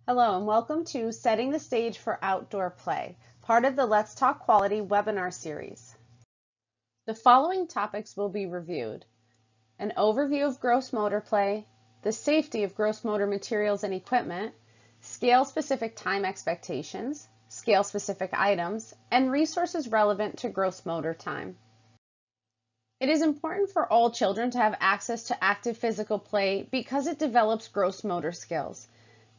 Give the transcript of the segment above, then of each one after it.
Hello and welcome to Setting the Stage for Outdoor Play, part of the Let's Talk Quality webinar series. The following topics will be reviewed: an overview of gross motor play, the safety of gross motor materials and equipment, scale-specific time expectations, scale-specific items, and resources relevant to gross motor time. It is important for all children to have access to active physical play because it develops gross motor skills.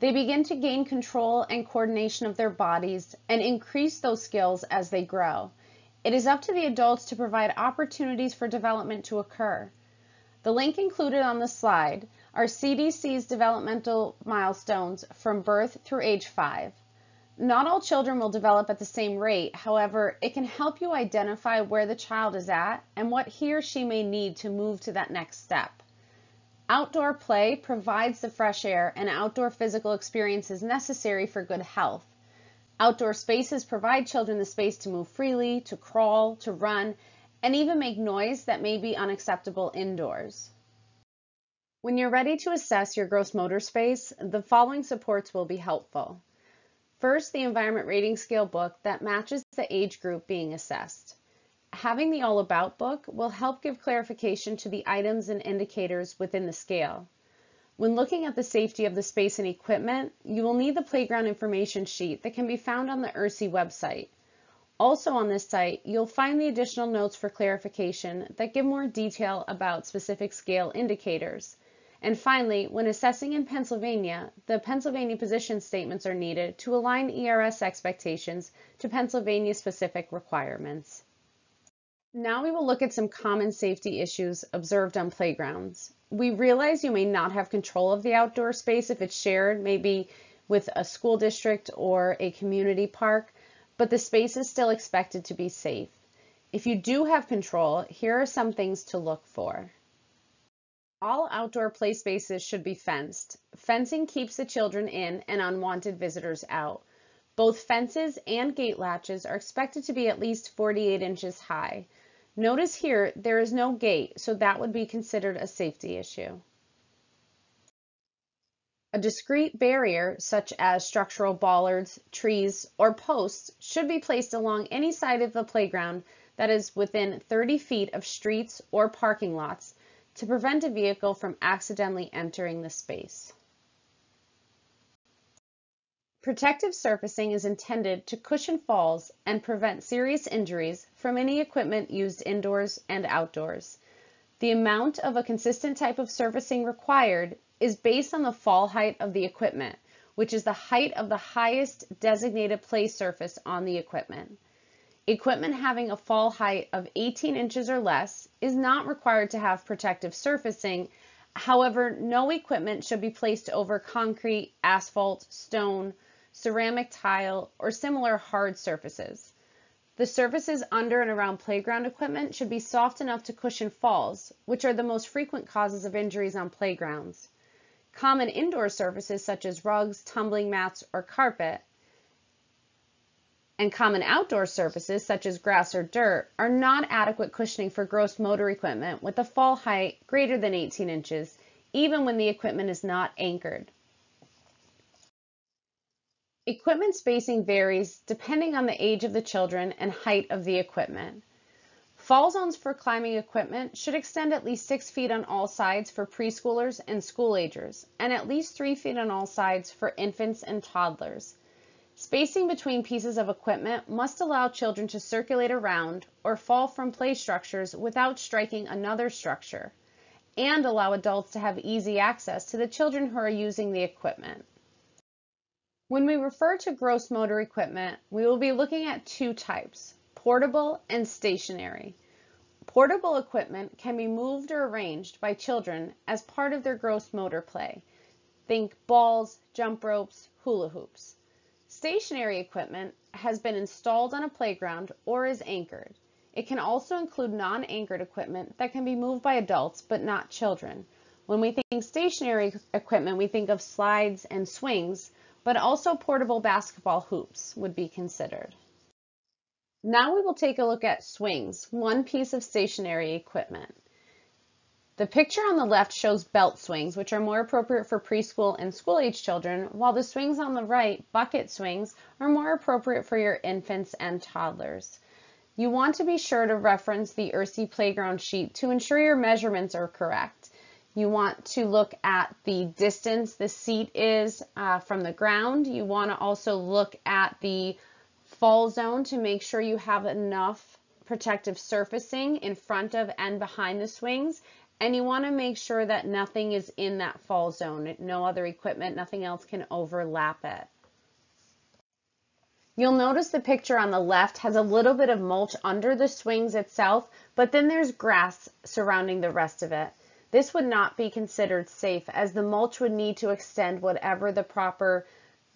They begin to gain control and coordination of their bodies and increase those skills as they grow. It is up to the adults to provide opportunities for development to occur. The link included on the slide are CDC's developmental milestones from birth through age 5. Not all children will develop at the same rate. However, it can help you identify where the child is at and what he or she may need to move to that next step. Outdoor play provides the fresh air and outdoor physical experiences necessary for good health. Outdoor spaces provide children the space to move freely, to crawl, to run, and even make noise that may be unacceptable indoors. When you're ready to assess your gross motor space, the following supports will be helpful. First, the environment rating scale book that matches the age group being assessed. Having the All About book will help give clarification to the items and indicators within the scale. When looking at the safety of the space and equipment, you will need the playground information sheet that can be found on the URSI website. Also on this site, you'll find the additional notes for clarification that give more detail about specific scale indicators. And finally, when assessing in Pennsylvania, the Pennsylvania position statements are needed to align ERS expectations to Pennsylvania specific requirements. Now we will look at some common safety issues observed on playgrounds. We realize you may not have control of the outdoor space if it's shared, maybe with a school district or a community park, but the space is still expected to be safe. If you do have control, here are some things to look for. All outdoor play spaces should be fenced. Fencing keeps the children in and unwanted visitors out. Both fences and gate latches are expected to be at least 48 inches high. Notice here there is no gate, so that would be considered a safety issue. A discrete barrier, such as structural bollards, trees, or posts, should be placed along any side of the playground that is within 30 feet of streets or parking lots to prevent a vehicle from accidentally entering the space. Protective surfacing is intended to cushion falls and prevent serious injuries from any equipment used indoors and outdoors. The amount of a consistent type of surfacing required is based on the fall height of the equipment, which is the height of the highest designated play surface on the equipment. Equipment having a fall height of 18 inches or less is not required to have protective surfacing. However, no equipment should be placed over concrete, asphalt, stone, ceramic tile, or similar hard surfaces. The surfaces under and around playground equipment should be soft enough to cushion falls, which are the most frequent causes of injuries on playgrounds. Common indoor surfaces such as rugs, tumbling mats, or carpet, and common outdoor surfaces such as grass or dirt are not adequate cushioning for gross motor equipment with a fall height greater than 18 inches, even when the equipment is not anchored. Equipment spacing varies depending on the age of the children and height of the equipment. Fall zones for climbing equipment should extend at least 6 feet on all sides for preschoolers and school agers, and at least 3 feet on all sides for infants and toddlers. Spacing between pieces of equipment must allow children to circulate around or fall from play structures without striking another structure, and allow adults to have easy access to the children who are using the equipment. When we refer to gross motor equipment, we will be looking at two types: portable and stationary. Portable equipment can be moved or arranged by children as part of their gross motor play. Think balls, jump ropes, hula hoops. Stationary equipment has been installed on a playground or is anchored. It can also include non-anchored equipment that can be moved by adults but not children. When we think stationary equipment, we think of slides and swings, but also portable basketball hoops would be considered. Now we will take a look at swings, one piece of stationary equipment. The picture on the left shows belt swings, which are more appropriate for preschool and school-age children, while the swings on the right, bucket swings, are more appropriate for your infants and toddlers. You want to be sure to reference the ERSI playground sheet to ensure your measurements are correct. You want to look at the distance the seat is from the ground. You want to also look at the fall zone to make sure you have enough protective surfacing in front of and behind the swings. And you want to make sure that nothing is in that fall zone. No other equipment, nothing else can overlap it. You'll notice the picture on the left has a little bit of mulch under the swings itself, but then there's grass surrounding the rest of it. This would not be considered safe, as the mulch would need to extend whatever the proper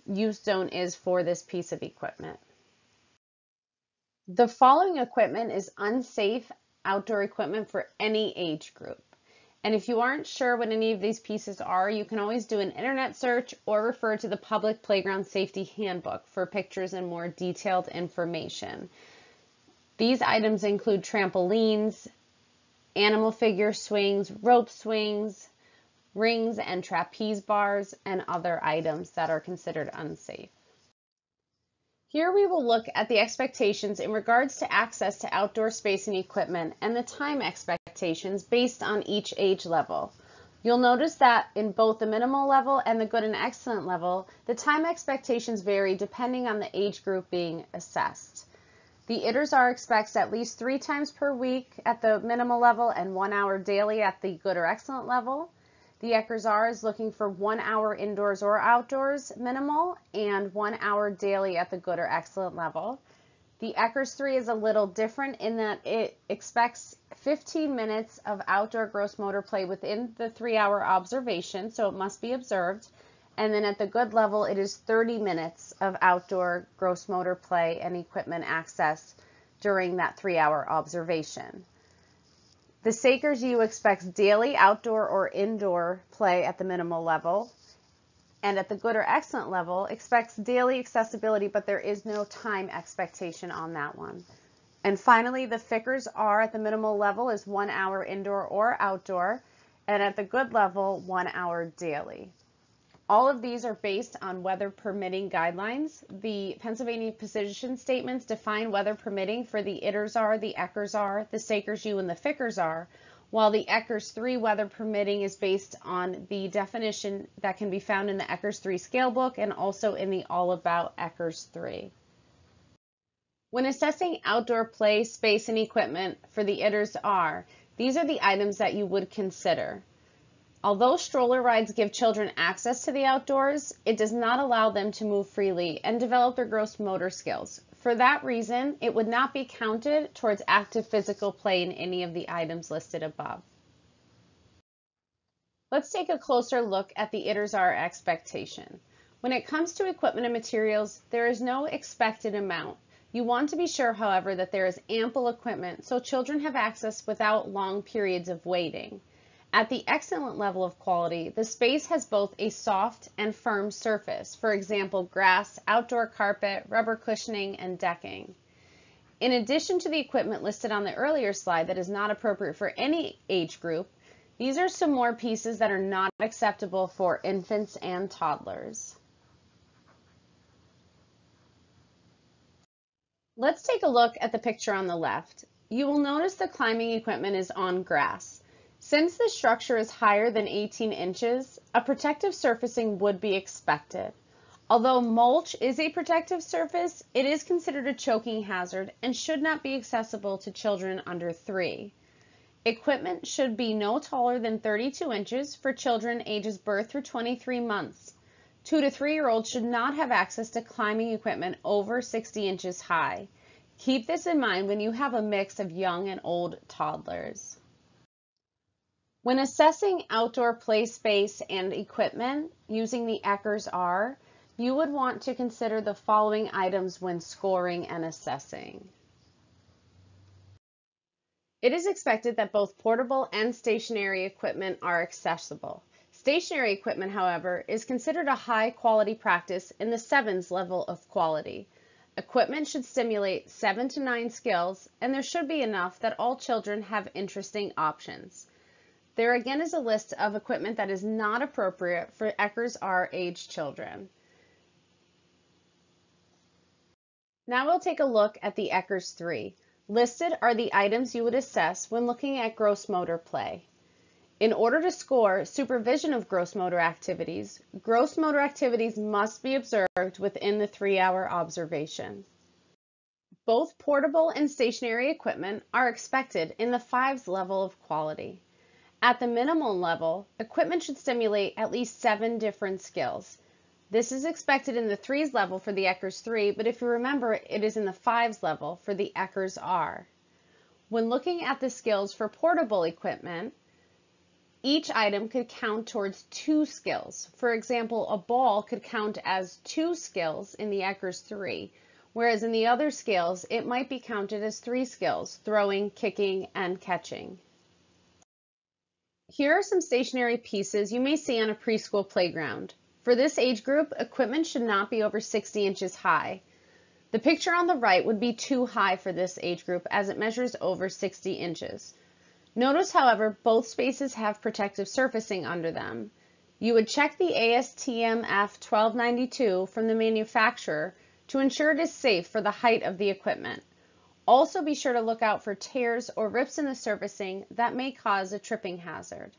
use zone is for this piece of equipment. The following equipment is unsafe outdoor equipment for any age group. And if you aren't sure what any of these pieces are, you can always do an internet search or refer to the Public Playground Safety Handbook for pictures and more detailed information. These items include trampolines, animal figure swings, rope swings, rings and trapeze bars, and other items that are considered unsafe. Here we will look at the expectations in regards to access to outdoor space and equipment and the time expectations based on each age level. You'll notice that in both the minimal level and the good and excellent level, the time expectations vary depending on the age group being assessed. The FCCERS-R expects at least 3 times per week at the minimal level and 1 hour daily at the good or excellent level. The FCCCERS-R is looking for 1 hour indoors or outdoors minimal and 1 hour daily at the good or excellent level. The FCCCERS-3 is a little different in that it expects 15 minutes of outdoor gross motor play within the 3-hour observation, so it must be observed. And then at the good level, it is 30 minutes of outdoor gross motor play and equipment access during that 3-hour observation. The FCCCERS-U expects daily outdoor or indoor play at the minimal level, and at the good or excellent level expects daily accessibility, but there is no time expectation on that one. And finally, the FCCCERS-R at the minimal level is 1 hour indoor or outdoor, and at the good level, 1 hour daily. All of these are based on weather permitting guidelines. The Pennsylvania position statements define weather permitting for the FCCCERS-R, the FCCCERS-R, the FCCCERS-U, and the FCCCERS-R, while the FCCCERS-3 weather permitting is based on the definition that can be found in the FCCCERS-3 scale book and also in the All About FCCCERS-3. When assessing outdoor play, space, and equipment for the FCCCERS-R, these are the items that you would consider. Although stroller rides give children access to the outdoors, it does not allow them to move freely and develop their gross motor skills. For that reason, it would not be counted towards active physical play in any of the items listed above. Let's take a closer look at the FCCCERS-R expectation. When it comes to equipment and materials, there is no expected amount. You want to be sure, however, that there is ample equipment so children have access without long periods of waiting. At the excellent level of quality, the space has both a soft and firm surface, for example, grass, outdoor carpet, rubber cushioning, and decking. In addition to the equipment listed on the earlier slide that is not appropriate for any age group, these are some more pieces that are not acceptable for infants and toddlers. Let's take a look at the picture on the left. You will notice the climbing equipment is on grass. Since the structure is higher than 18 inches, a protective surfacing would be expected. Although mulch is a protective surface, it is considered a choking hazard and should not be accessible to children under 3. Equipment should be no taller than 32 inches for children ages birth through 23 months. 2 to 3-year-olds should not have access to climbing equipment over 60 inches high. Keep this in mind when you have a mix of young and old toddlers. When assessing outdoor play space and equipment using the FCCCERS-R, you would want to consider the following items when scoring and assessing. It is expected that both portable and stationary equipment are accessible. Stationary equipment, however, is considered a high-quality practice in the 7s level of quality. Equipment should stimulate 7 to 9 skills, and there should be enough that all children have interesting options. There again is a list of equipment that is not appropriate for FCCERS-R age children. Now we'll take a look at the FCCERS-3. Listed are the items you would assess when looking at gross motor play. In order to score supervision of gross motor activities must be observed within the 3-hour observation. Both portable and stationary equipment are expected in the 5s level of quality. At the minimum level, equipment should stimulate at least 7 different skills. This is expected in the 3s level for the FCCERS-3, but if you remember, it is in the 5s level for the FCCERS-R. When looking at the skills for portable equipment, each item could count towards 2 skills. For example, a ball could count as 2 skills in the FCCERS-3, whereas in the other scales, it might be counted as 3 skills, throwing, kicking, and catching. Here are some stationary pieces you may see on a preschool playground. For this age group, equipment should not be over 60 inches high. The picture on the right would be too high for this age group as it measures over 60 inches. Notice, however, both spaces have protective surfacing under them. You would check the ASTM F1292 from the manufacturer to ensure it is safe for the height of the equipment. Also be sure to look out for tears or rips in the surfacing that may cause a tripping hazard.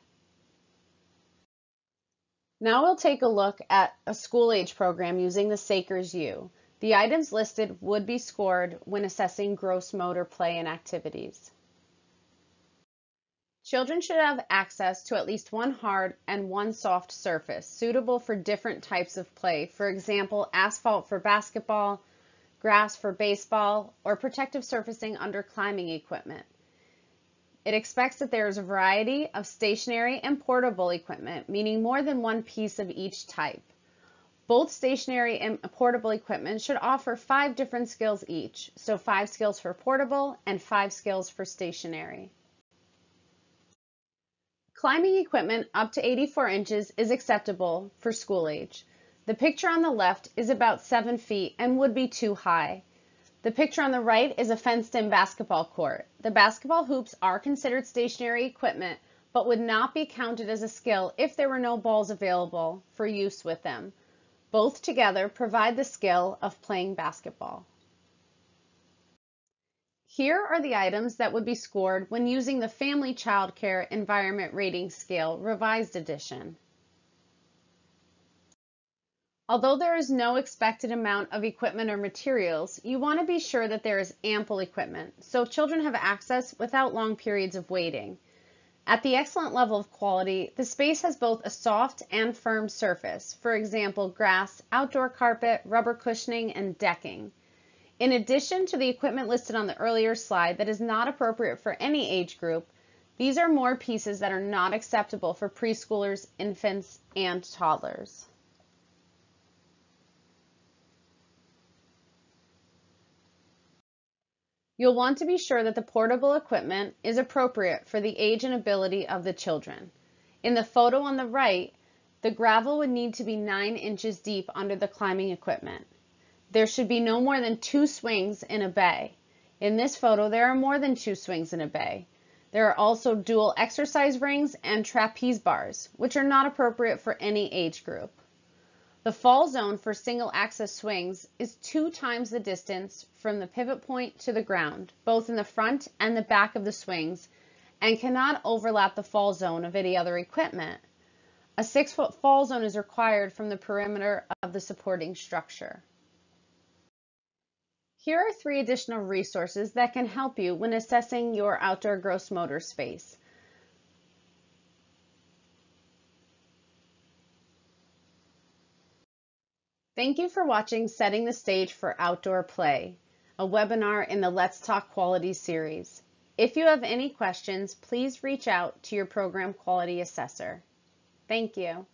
Now we'll take a look at a school age program using the FCCERS-U. The items listed would be scored when assessing gross motor play and activities. Children should have access to at least one hard and one soft surface suitable for different types of play. For example, asphalt for basketball, grass for baseball, or protective surfacing under climbing equipment. It expects that there is a variety of stationary and portable equipment, meaning more than one piece of each type. Both stationary and portable equipment should offer 5 different skills each, so 5 skills for portable and 5 skills for stationary. Climbing equipment up to 84 inches is acceptable for school age. The picture on the left is about 7 feet and would be too high. The picture on the right is a fenced-in basketball court. The basketball hoops are considered stationary equipment, but would not be counted as a skill if there were no balls available for use with them. Both together provide the skill of playing basketball. Here are the items that would be scored when using the Family Childcare Environment Rating Scale Revised Edition. Although there is no expected amount of equipment or materials, you want to be sure that there is ample equipment, so children have access without long periods of waiting. At the excellent level of quality, the space has both a soft and firm surface, for example, grass, outdoor carpet, rubber cushioning, and decking. In addition to the equipment listed on the earlier slide that is not appropriate for any age group, these are more pieces that are not acceptable for preschoolers, infants, and toddlers. You'll want to be sure that the portable equipment is appropriate for the age and ability of the children. In the photo on the right, the gravel would need to be 9 inches deep under the climbing equipment. There should be no more than 2 swings in a bay. In this photo, there are more than 2 swings in a bay. There are also dual exercise rings and trapeze bars, which are not appropriate for any age group. The fall zone for single axis swings is 2 times the distance from the pivot point to the ground, both in the front and the back of the swings, and cannot overlap the fall zone of any other equipment. A 6-foot fall zone is required from the perimeter of the supporting structure. Here are 3 additional resources that can help you when assessing your outdoor gross motor space. Thank you for watching Setting the Stage for Outdoor Play, a webinar in the Let's Talk Quality series. If you have any questions, please reach out to your program quality assessor. Thank you.